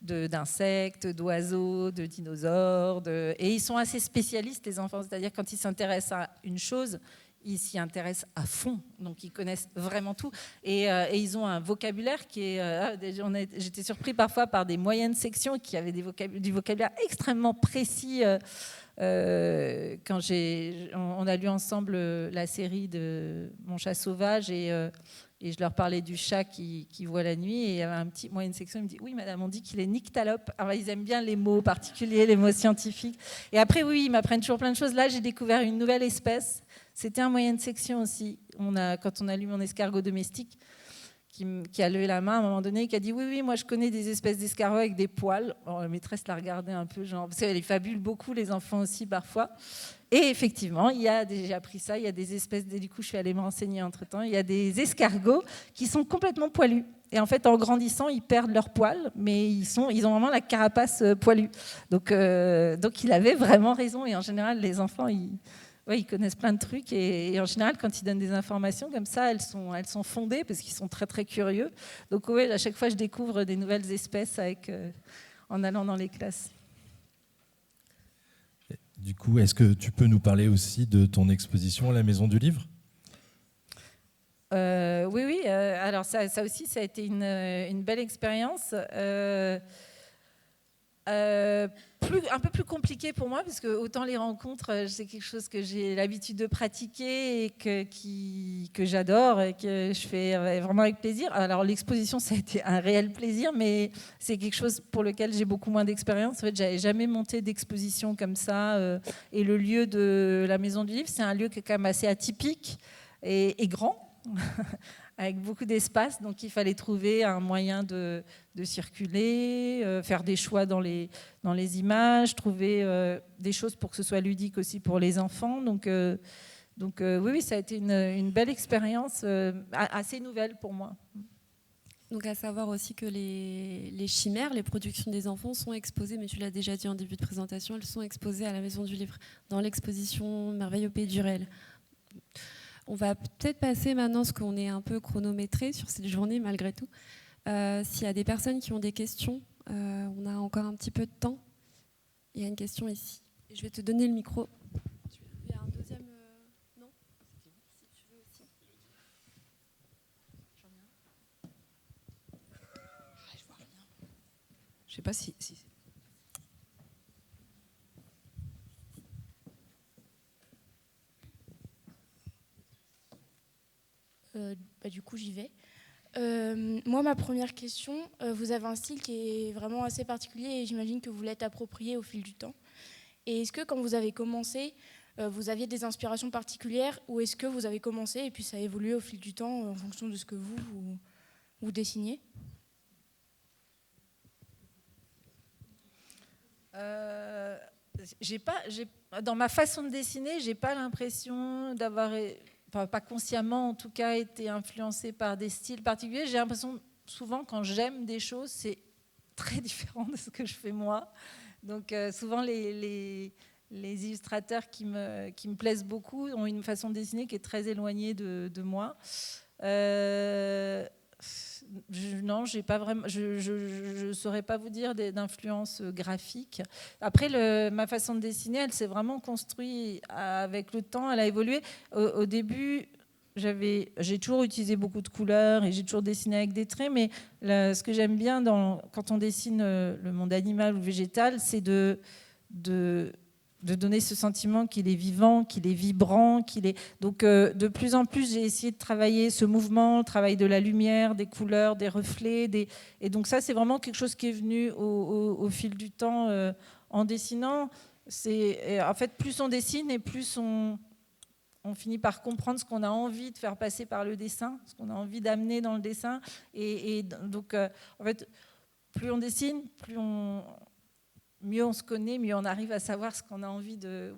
d'insectes, d'oiseaux, de dinosaures, et ils sont assez spécialistes, les enfants, c'est-à-dire quand ils s'intéressent à une chose, ils s'y intéressent à fond, donc ils connaissent vraiment tout. Et ils ont un vocabulaire qui est... J'étais surpris parfois par des moyennes sections qui avaient du vocabulaire extrêmement précis. Quand on a lu ensemble la série de Mon chat sauvage et je leur parlais du chat qui voit la nuit, et il y avait un petit moyenne section, il me dit « Oui, madame, on dit qu'il est nyctalope ». Alors, ils aiment bien les mots particuliers, les mots scientifiques. Et après, oui, ils m'apprennent toujours plein de choses. Là, j'ai découvert une nouvelle espèce. C'était un moyenne section aussi. Quand on a lu Mon escargot domestique, qui a levé la main à un moment donné, qui a dit « Oui, moi, je connais des espèces d'escargots avec des poils ». La maîtresse l'a regardé un peu, genre, parce qu'elle fabule beaucoup, les enfants aussi, parfois. Et effectivement, j'ai appris ça, il y a des espèces, du coup je suis allée me renseigner entre-temps, il y a des escargots qui sont complètement poilus. Et en fait, en grandissant, ils perdent leurs poils, mais ils ont vraiment la carapace poilue. Donc il avait vraiment raison, et en général, les enfants, ils connaissent plein de trucs, et en général, quand ils donnent des informations comme ça, elles sont fondées, parce qu'ils sont très très curieux. Donc ouais, à chaque fois, je découvre des nouvelles espèces en allant dans les classes. Du coup, est-ce que tu peux nous parler aussi de ton exposition à la Maison du Livre ? Oui. Alors ça aussi, ça a été une belle expérience. un peu plus compliqué pour moi, parce que autant les rencontres, c'est quelque chose que j'ai l'habitude de pratiquer et que j'adore et que je fais vraiment avec plaisir. Alors l'exposition, ça a été un réel plaisir, mais c'est quelque chose pour lequel j'ai beaucoup moins d'expérience. En fait, j'avais jamais monté d'exposition comme ça. Et le lieu de la Maison du Livre, c'est un lieu qui est quand même assez atypique et grand. Avec beaucoup d'espace, donc il fallait trouver un moyen de circuler, faire des choix dans les images, trouver des choses pour que ce soit ludique aussi pour les enfants. Donc oui, ça a été une belle expérience, assez nouvelle pour moi. Donc à savoir aussi que les chimères, les productions des enfants sont exposées, mais tu l'as déjà dit en début de présentation, elles sont exposées à la Maison du Livre, dans l'exposition Merveille au pays du réel. On va peut-être passer maintenant, parce qu'on est un peu chronométré sur cette journée malgré tout. S'il y a des personnes qui ont des questions, on a encore un petit peu de temps. Il y a une question ici. Et je vais te donner le micro. Il y a un deuxième... Non ? Si tu veux aussi. Je vois rien. Je sais pas si... Du coup, j'y vais. Moi, ma première question, vous avez un style qui est vraiment assez particulier et j'imagine que vous l'êtes approprié au fil du temps. Et est-ce que quand vous avez commencé, vous aviez des inspirations particulières ou est-ce que vous avez commencé et puis ça a évolué au fil du temps en fonction de ce que vous dessiniez ? Dans ma façon de dessiner, j'ai pas l'impression d'avoir... Enfin, pas consciemment en tout cas, été influencée par des styles particuliers. J'ai l'impression, souvent, quand j'aime des choses, c'est très différent de ce que je fais moi. Donc, souvent, les illustrateurs qui me plaisent beaucoup ont une façon de dessiner qui est très éloignée de moi. Non, j'ai pas vraiment, je saurais pas vous dire d'influence graphique. Après, ma façon de dessiner, elle s'est vraiment construite avec le temps. Elle a évolué. Au début, j'ai toujours utilisé beaucoup de couleurs et j'ai toujours dessiné avec des traits. Mais ce que j'aime bien quand on dessine le monde animal ou végétal, c'est de donner ce sentiment qu'il est vivant, qu'il est vibrant, qu'il est... Donc, de plus en plus, j'ai essayé de travailler ce mouvement, le travail de la lumière, des couleurs, des reflets. Et donc ça, c'est vraiment quelque chose qui est venu au fil du temps en dessinant. En fait, plus on dessine et plus on finit par comprendre ce qu'on a envie de faire passer par le dessin, ce qu'on a envie d'amener dans le dessin. Et donc, en fait, plus on dessine, mieux on se connaît, mieux on arrive à savoir ce qu'on a envie de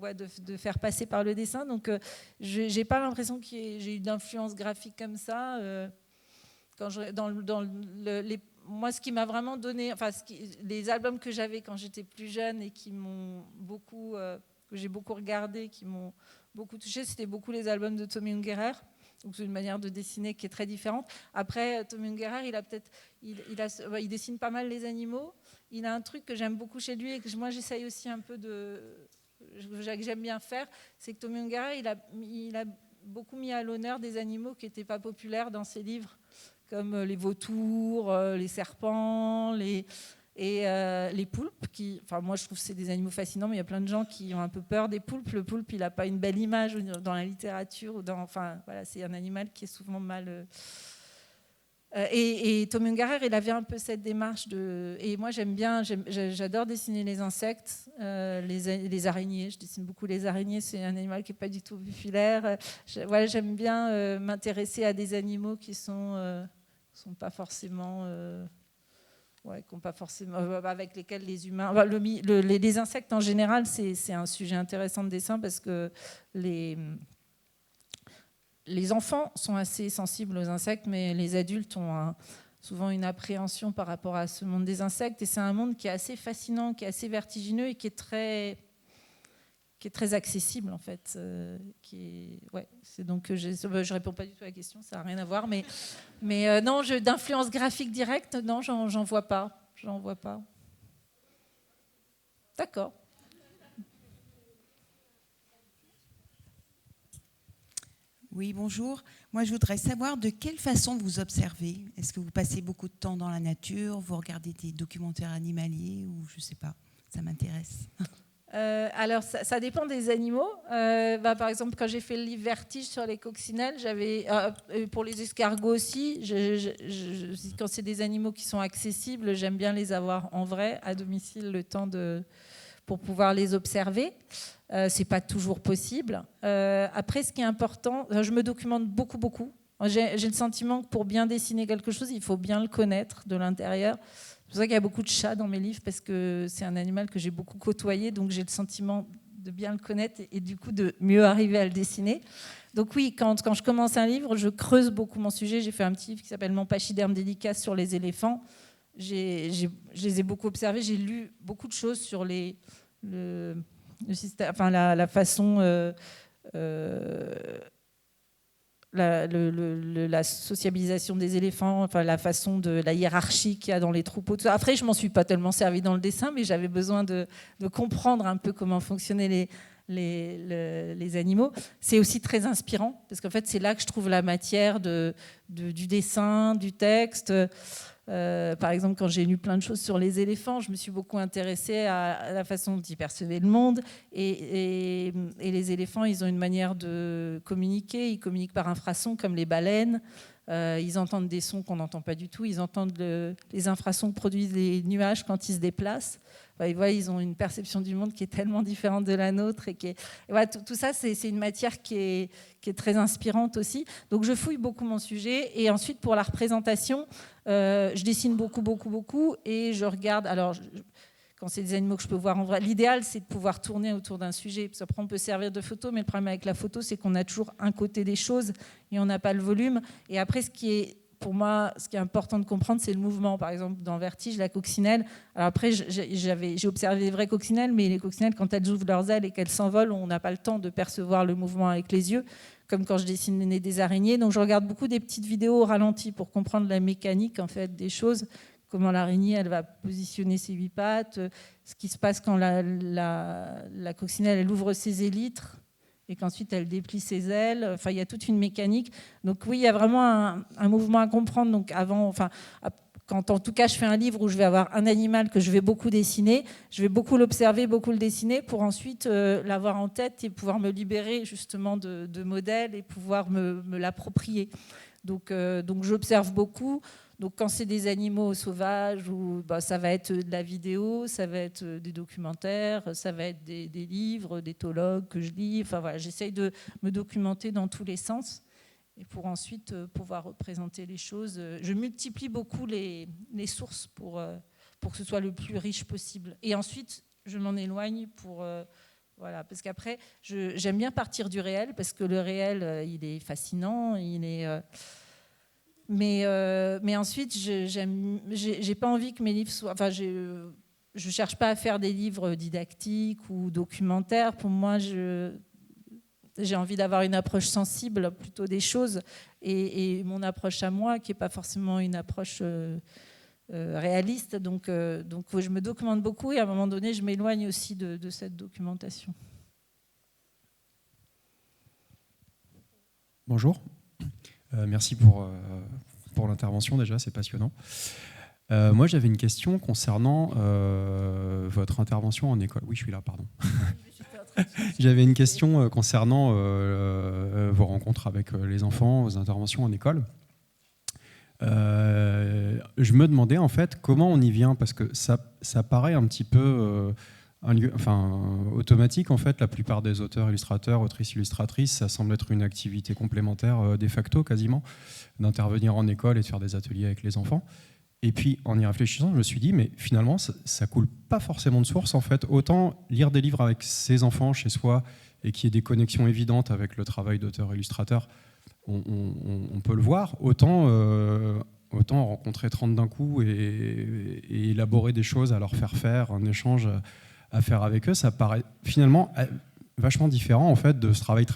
faire passer par le dessin. Donc, je n'ai pas l'impression que j'ai eu d'influence graphique comme ça. Moi, ce qui m'a vraiment donné, les albums que j'avais quand j'étais plus jeune et qui m'ont beaucoup, que j'ai beaucoup regardé, qui m'ont beaucoup touché, c'était beaucoup les albums de Tommy Ungerer. Donc, c'est une manière de dessiner qui est très différente. Après, Tommy Ungerer, il dessine pas mal les animaux. Il a un truc que j'aime beaucoup chez lui et que moi j'essaye aussi un peu que j'aime bien faire, c'est que Tommy Ungerer, il a beaucoup mis à l'honneur des animaux qui n'étaient pas populaires dans ses livres, comme les vautours, les serpents, les poulpes. Moi je trouve que c'est des animaux fascinants, mais il y a plein de gens qui ont un peu peur des poulpes. Le poulpe, il n'a pas une belle image dans la littérature. C'est un animal qui est souvent mal... Et Tommy Ungerer, il avait un peu cette démarche et moi j'adore dessiner les insectes, les araignées. Je dessine beaucoup les araignées. C'est un animal qui n'est pas du tout populaire. J'aime bien m'intéresser à des animaux qui sont pas forcément, avec lesquels les humains. Les insectes en général, c'est un sujet intéressant de dessin parce que les enfants sont assez sensibles aux insectes, mais les adultes ont souvent une appréhension par rapport à ce monde des insectes. Et c'est un monde qui est assez fascinant, qui est assez vertigineux et qui est très accessible, en fait. C'est donc je réponds pas du tout à la question, ça n'a rien à voir. Mais non, d'influence graphique directe, non, j'en vois pas. J'en vois pas. D'accord. Oui, bonjour. Moi, je voudrais savoir de quelle façon vous observez. Est-ce que vous passez beaucoup de temps dans la nature, vous regardez des documentaires animaliers ou je ne sais pas. Ça m'intéresse. Alors, ça dépend des animaux. Par exemple, quand j'ai fait le livre Vertige sur les coccinelles, pour les escargots aussi, quand c'est des animaux qui sont accessibles, j'aime bien les avoir en vrai, à domicile, le temps pour pouvoir les observer. C'est pas toujours possible. Après, ce qui est important, je me documente beaucoup. J'ai le sentiment que pour bien dessiner quelque chose, il faut bien le connaître de l'intérieur. C'est pour ça qu'il y a beaucoup de chats dans mes livres, parce que c'est un animal que j'ai beaucoup côtoyé, donc j'ai le sentiment de bien le connaître et du coup de mieux arriver à le dessiner. Donc oui, quand je commence un livre, je creuse beaucoup mon sujet. J'ai fait un petit livre qui s'appelle Mon pachyderme délicat sur les éléphants. Je les ai beaucoup observés, j'ai lu beaucoup de choses sur le système, enfin la façon... la sociabilisation des éléphants, enfin la façon de la hiérarchie qu'il y a dans les troupeaux. Tout ça. Après, je m'en suis pas tellement servi dans le dessin, mais j'avais besoin de comprendre un peu comment fonctionnaient les animaux. C'est aussi très inspirant, parce qu'en fait, c'est là que je trouve la matière du dessin, du texte. Par exemple, quand j'ai lu plein de choses sur les éléphants, je me suis beaucoup intéressée à la façon dont ils percevaient le monde. Et les éléphants, ils ont une manière de communiquer. Ils communiquent par infrasons, comme les baleines. Ils entendent des sons qu'on n'entend pas du tout. Ils entendent les infrasons que produisent les nuages quand ils se déplacent. Ils ont une perception du monde qui est tellement différente de la nôtre. Tout ça, c'est une matière qui est très inspirante aussi. Donc, je fouille beaucoup mon sujet. Et ensuite, pour la représentation, je dessine beaucoup. Et je regarde... Alors, quand c'est des animaux que je peux voir en vrai, l'idéal, c'est de pouvoir tourner autour d'un sujet. Parce qu'après, on peut servir de photo, mais le problème avec la photo, c'est qu'on a toujours un côté des choses et on n'a pas le volume. Et après, pour moi, ce qui est important de comprendre, c'est le mouvement. Par exemple, dans Vertige, la coccinelle. Alors après, j'ai observé les vraies coccinelles, mais les coccinelles, quand elles ouvrent leurs ailes et qu'elles s'envolent, on n'a pas le temps de percevoir le mouvement avec les yeux, comme quand je dessinais des araignées. Donc, je regarde beaucoup des petites vidéos au ralenti pour comprendre la mécanique en fait, des choses, comment l'araignée elle va positionner ses 8 pattes, ce qui se passe quand la coccinelle elle ouvre ses élytres, et qu'ensuite elle déplie ses ailes. Enfin, il y a toute une mécanique. Donc oui, il y a vraiment un mouvement à comprendre. Donc quand en tout cas je fais un livre où je vais avoir un animal que je vais beaucoup dessiner, je vais beaucoup l'observer, beaucoup le dessiner pour ensuite l'avoir en tête et pouvoir me libérer justement de modèles et pouvoir me l'approprier. Donc j'observe beaucoup. Donc quand c'est des animaux sauvages, ça va être de la vidéo, ça va être des documentaires, ça va être des livres, des tologues que je lis. Enfin voilà, j'essaye de me documenter dans tous les sens et pour ensuite pouvoir représenter les choses. Je multiplie beaucoup les sources pour que ce soit le plus riche possible. Et ensuite, je m'en éloigne voilà, parce qu'après, j'aime bien partir du réel parce que le réel, il est fascinant, il est... Mais ensuite, j'ai pas envie que mes livres soient... Enfin, je cherche pas à faire des livres didactiques ou documentaires. Pour moi, j'ai envie d'avoir une approche sensible plutôt des choses et mon approche à moi, qui n'est pas forcément une approche réaliste. Donc, je me documente beaucoup et à un moment donné, je m'éloigne aussi de cette documentation. Bonjour. Merci pour l'intervention déjà, c'est passionnant. Moi, j'avais une question concernant votre intervention en école. Oui, je suis là, pardon. J'avais une question concernant vos rencontres avec les enfants, vos interventions en école. Je me demandais en fait comment on y vient, parce que ça paraît un petit peu automatique en fait. La plupart des auteurs, illustrateurs, autrices, illustratrices, ça semble être une activité complémentaire de facto quasiment, d'intervenir en école et de faire des ateliers avec les enfants. Et puis en y réfléchissant, je me suis dit mais finalement ça coule pas forcément de source en fait. Autant lire des livres avec ses enfants chez soi et qu'il y ait des connexions évidentes avec le travail d'auteur-illustrateur, on peut le voir. Autant rencontrer 30 d'un coup et élaborer des choses, à leur faire un échange à faire avec eux, ça paraît finalement vachement différent en fait de ce travail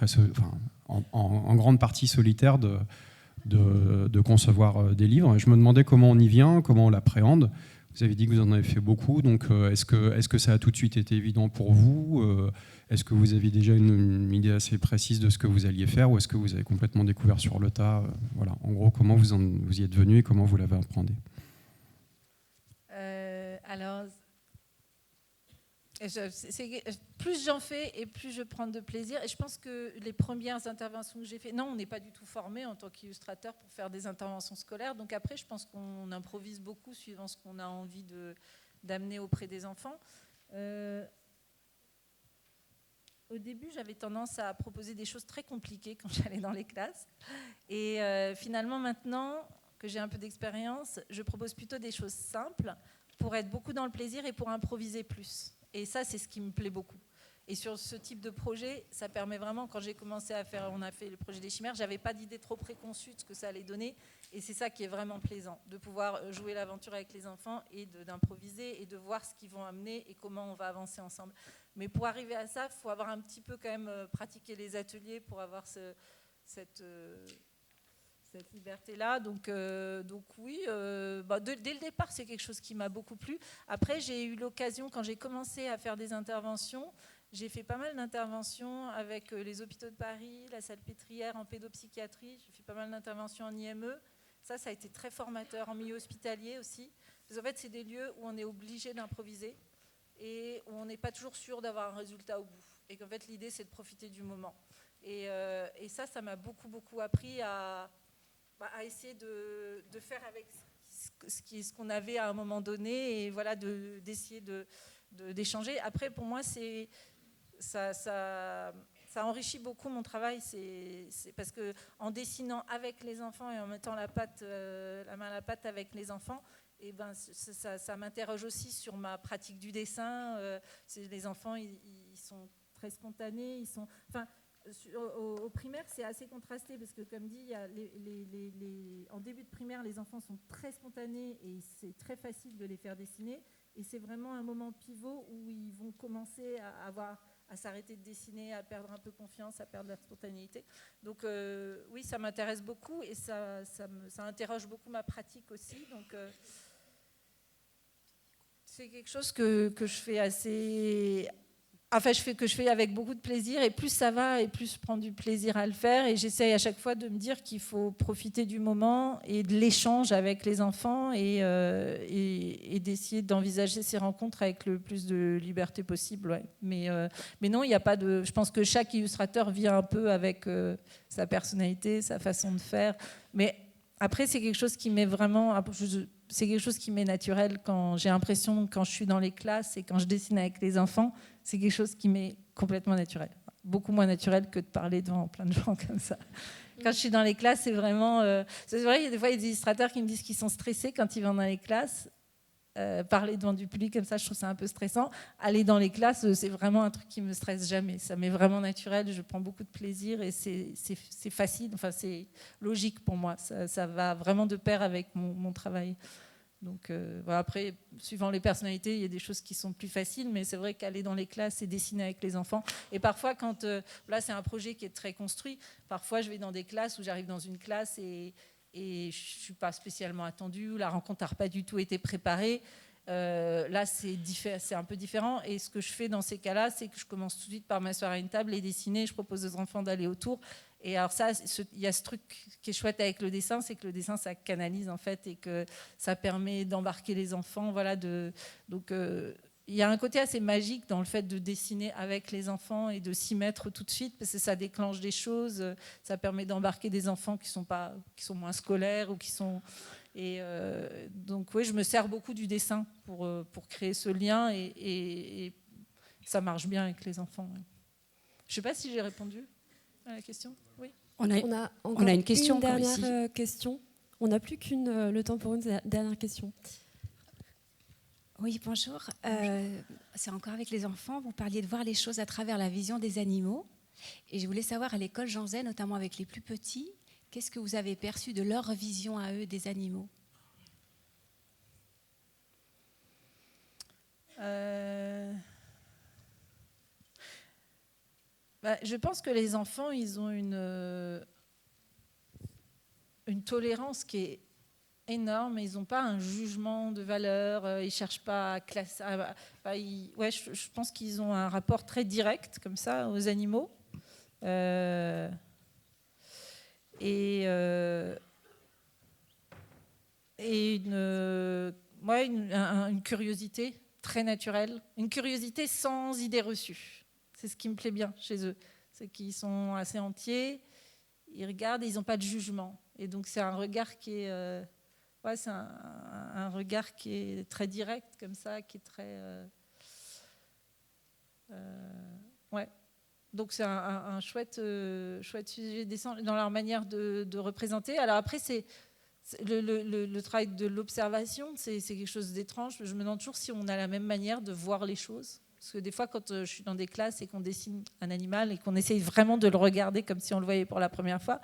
en grande partie solitaire de concevoir des livres. Et je me demandais comment on y vient, comment on l'appréhende. Vous avez dit que vous en avez fait beaucoup, donc est-ce que ça a tout de suite été évident pour vous ? Est-ce que vous aviez déjà une idée assez précise de ce que vous alliez faire, ou est-ce que vous avez complètement découvert sur le tas ? Voilà, en gros, comment vous y êtes venu et comment vous l'avez appréhendé ? Alors, Plus j'en fais et plus je prends de plaisir. Et je pense que les premières interventions que j'ai faites, non, on n'est pas du tout formé en tant qu'illustrateur pour faire des interventions scolaires. Donc après, je pense qu'on improvise beaucoup suivant ce qu'on a envie d'amener auprès des enfants. Au début, j'avais tendance à proposer des choses très compliquées quand j'allais dans les classes. Et finalement, maintenant que j'ai un peu d'expérience, je propose plutôt des choses simples pour être beaucoup dans le plaisir et pour improviser plus. Et ça, c'est ce qui me plaît beaucoup. Et sur ce type de projet, ça permet vraiment, quand j'ai commencé à faire, on a fait le projet des chimères, j'avais pas d'idée trop préconçue de ce que ça allait donner. Et c'est ça qui est vraiment plaisant, de pouvoir jouer l'aventure avec les enfants et d'improviser et de voir ce qu'ils vont amener et comment on va avancer ensemble. Mais pour arriver à ça, il faut avoir un petit peu quand même pratiqué les ateliers pour avoir cette liberté-là. Donc oui, dès le départ, c'est quelque chose qui m'a beaucoup plu. Après, j'ai eu l'occasion, quand j'ai commencé à faire des interventions, j'ai fait pas mal d'interventions avec les hôpitaux de Paris, la Salpêtrière en pédopsychiatrie, j'ai fait pas mal d'interventions en IME. Ça a été très formateur en milieu hospitalier aussi. Parce qu'en fait, c'est des lieux où on est obligé d'improviser et où on n'est pas toujours sûr d'avoir un résultat au bout. Et qu'en fait, l'idée, c'est de profiter du moment. Et ça m'a beaucoup appris à essayer de faire avec ce qu'on avait à un moment donné et voilà, d'essayer d'échanger. Après, pour moi, ça enrichit beaucoup mon travail. C'est parce qu'en dessinant avec les enfants et en mettant la main à la pâte avec les enfants, et ça m'interroge aussi sur ma pratique du dessin. Les enfants, ils sont très spontanés. Au primaire, c'est assez contrasté parce que, comme dit, il y a en début de primaire, les enfants sont très spontanés et c'est très facile de les faire dessiner. Et c'est vraiment un moment pivot où ils vont commencer à s'arrêter de dessiner, à perdre un peu confiance, à perdre leur spontanéité. Donc oui, ça m'intéresse beaucoup et ça interroge beaucoup ma pratique aussi. Donc c'est quelque chose que je fais assez... Enfin, que je fais avec beaucoup de plaisir, et plus ça va, et plus je prends du plaisir à le faire. Et j'essaye à chaque fois de me dire qu'il faut profiter du moment et de l'échange avec les enfants et d'essayer d'envisager ces rencontres avec le plus de liberté possible. Ouais. Mais non, il n'y a pas de. Je pense que chaque illustrateur vit un peu avec sa personnalité, sa façon de faire. Mais après, c'est quelque chose qui m'est vraiment. C'est quelque chose qui m'est naturel quand j'ai l'impression, quand je suis dans les classes et quand je dessine avec les enfants, c'est quelque chose qui m'est complètement naturel. Beaucoup moins naturel que de parler devant plein de gens comme ça. Quand je suis dans les classes, c'est vraiment... c'est vrai, il y a des fois, il y a des illustrateurs qui me disent qu'ils sont stressés quand ils vont dans les classes. Parler devant du public comme ça, je trouve ça un peu stressant. Aller dans les classes, c'est vraiment un truc qui me stresse jamais. Ça m'est vraiment naturel, je prends beaucoup de plaisir et c'est facile, enfin c'est logique pour moi. Ça va vraiment de pair avec mon travail. Donc voilà, après, suivant les personnalités, il y a des choses qui sont plus faciles, mais c'est vrai qu'aller dans les classes et dessiner avec les enfants. Et parfois, quand là, c'est un projet qui est très construit. Parfois, je vais dans des classes où j'arrive dans une classe et je ne suis pas spécialement attendue, la rencontre n'a pas du tout été préparée. Là, c'est un peu différent. Et ce que je fais dans ces cas-là, c'est que je commence tout de suite par m'asseoir à une table et dessiner. Je propose aux enfants d'aller autour. Et alors ça, il y a ce truc qui est chouette avec le dessin, c'est que le dessin, ça canalise en fait et que ça permet d'embarquer les enfants. Voilà, donc il y a un côté assez magique dans le fait de dessiner avec les enfants et de s'y mettre tout de suite parce que ça déclenche des choses. Ça permet d'embarquer des enfants qui sont moins scolaires ou qui sont... Et donc oui, je me sers beaucoup du dessin pour créer ce lien et ça marche bien avec les enfants. Ouais. Je ne sais pas si j'ai répondu à la question. Oui. On a une question. Une dernière question. On n'a plus le temps pour une dernière question. Oui, bonjour. C'est encore avec les enfants. Vous parliez de voir les choses à travers la vision des animaux. Et je voulais savoir, à l'école Jean Zay, notamment avec les plus petits, qu'est-ce que vous avez perçu de leur vision à eux des animaux ? Je pense que les enfants, ils ont une tolérance qui est énorme. Ils n'ont pas un jugement de valeur. Ils ne cherchent pas à classer. Je pense qu'ils ont un rapport très direct, comme ça, aux animaux. Et une curiosité très naturelle, une curiosité sans idée reçue. C'est ce qui me plaît bien chez eux. C'est qu'ils sont assez entiers, ils regardent et ils n'ont pas de jugement. Et donc c'est un regard qui est, c'est un regard qui est très direct comme ça, qui est très, Donc c'est un chouette sujet dans leur manière de représenter. Alors après c'est le travail de l'observation, c'est quelque chose d'étrange. Je me demande toujours si on a la même manière de voir les choses. Parce que des fois, quand je suis dans des classes et qu'on dessine un animal et qu'on essaye vraiment de le regarder comme si on le voyait pour la première fois,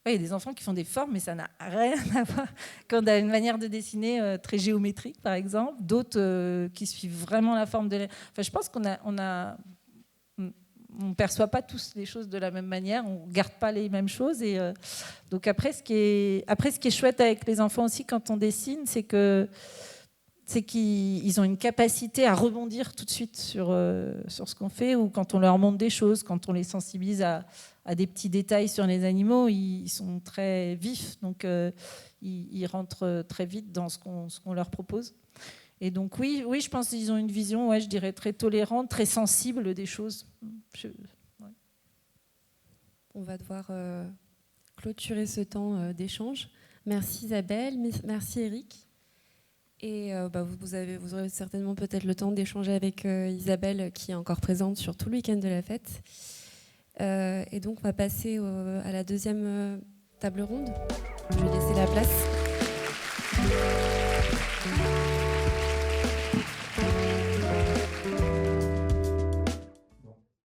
il y a des enfants qui font des formes, mais ça n'a rien à voir. Quand on a une manière de dessiner très géométrique, par exemple, d'autres qui suivent vraiment la forme de... Enfin, je pense qu'on ne perçoit pas tous les choses de la même manière, on ne garde pas les mêmes choses. Et, donc après, ce qui est chouette avec les enfants aussi quand on dessine, c'est qu'ils ont une capacité à rebondir tout de suite sur ce qu'on fait, ou quand on leur montre des choses, quand on les sensibilise à des petits détails sur les animaux, ils sont très vifs, donc ils rentrent très vite dans ce qu'on leur propose. Et donc oui, je pense qu'ils ont une vision, je dirais, très tolérante, très sensible des choses. On va devoir clôturer ce temps d'échange. Merci Isabelle, merci Eric. Et vous aurez certainement peut-être le temps d'échanger avec Isabelle, qui est encore présente sur tout le week-end de la fête. Et donc on va passer à la deuxième table ronde. Je vais laisser la place.